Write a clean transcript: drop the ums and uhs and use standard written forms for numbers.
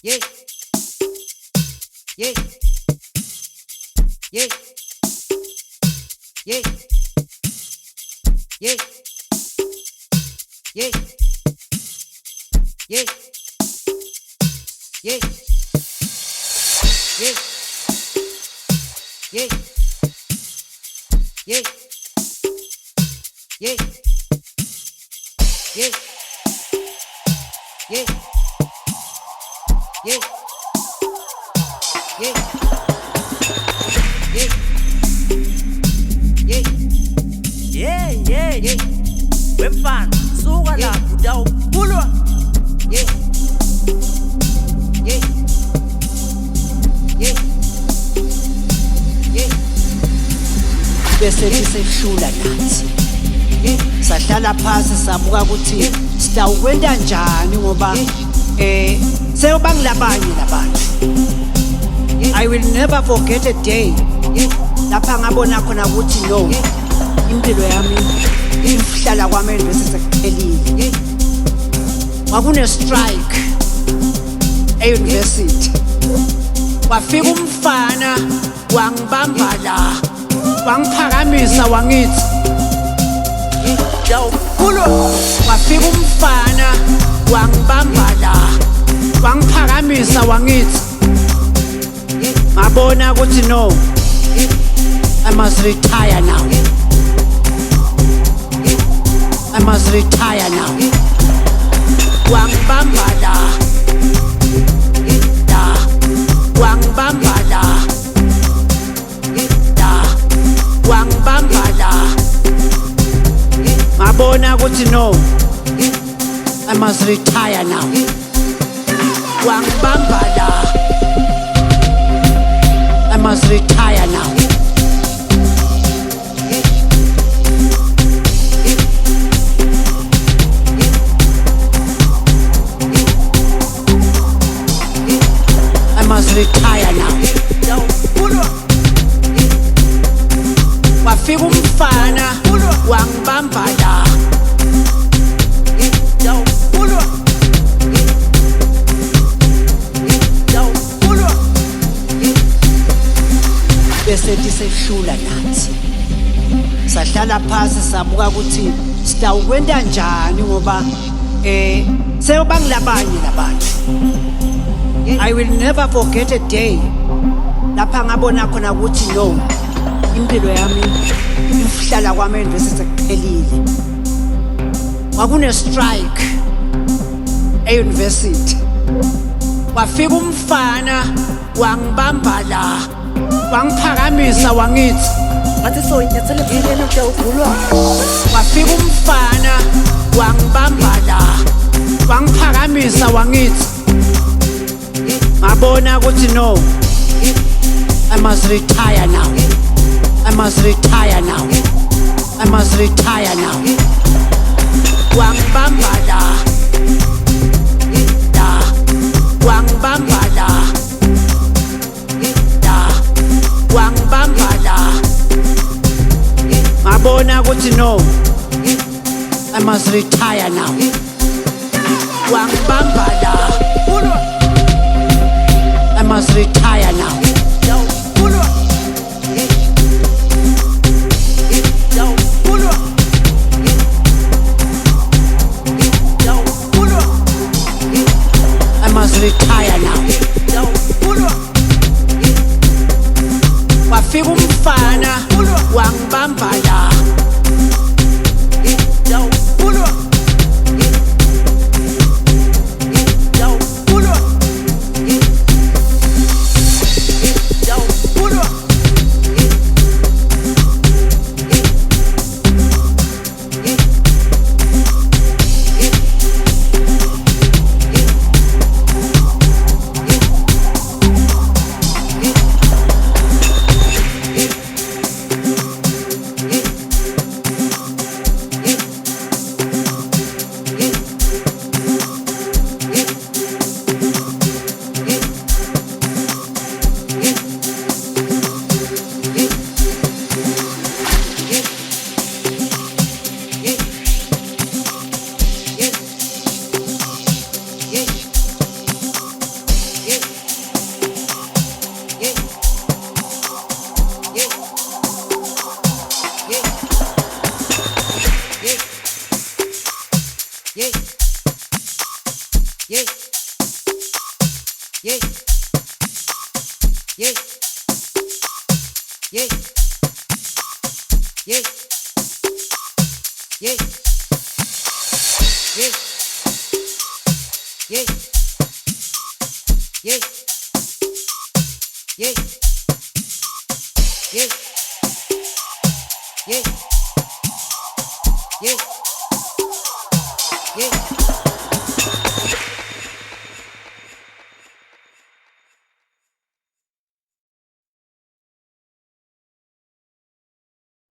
Yeah, yeah, yeah, yeah, yeah, yeah, yeah, yeah, yeah, yeah, yeah, yeah, yeah, yeah, yeah, yeah, yeah, yeah, Yeah, yeah, yeah, wemfana suka Yeah. lapho utawuphulwa. yeah, yeah, yeah, yeah, bese sisehlula nathi yeah, sahlala phansi sabuka ukuthi sitawukwenda njani ngoba seyobangilabanye labantu. I will never forget a day yeah, lapha ngabona khona ukuthi no, impilo yami ihlala kwami bese sekuphelile. yeah, Kwakune strike e-university, wafika umfana wangibamba la, wangiphakamisa wangithi Utawuphulwa. wafika umfana wangibamba la, wangiphakamisa wangithi ngabona ukuthi no, I must retire now. I must retire now. Wangibamba la, wangibamba la, wangibamba la, ngabona ukuthi no, I must retire now. Wangibamba la, I must retire now. I must retire now. Utawuphulwa. Wafika umfana wangibamba la, Utawuphulwa. Utawuphulwa. bese sisehlula nathi sahlala phansi sabuka ukuthi sitawukwenda njani ngoba seyobangilabanye labantu. I will never forget a day lapha ngabona khona ukuthi no, impilo yami ihlala kwami bese sekuphelile. Kwakune strike e-university, wafika umfana wangibamba la, wangiphakamisa wangithi Ngathi so inyathele phileni utawuphulwa. wafika umfana wangibamba la, wangiphakamisa wangithi ngabona ukuthi no, I must retire now. I must retire now. I must retire now. Wangibamba la, wangibamba la, wangibamba la, ngabona ukuthi no, I must retire now. Wangibamba la, I must retire now. Utawuphulwa. Utawuphulwa. Utawuphulwa. I must retire now. Utawuphulwa. Wafika umfana wangibamba la, Utawuphulwa. Utawuphulwa. Utawuphulwa. yeah, yeah, yeah, yeah, yeah, yeah, yeah, yeah, yeah, yeah, yeah, yeah, yeah.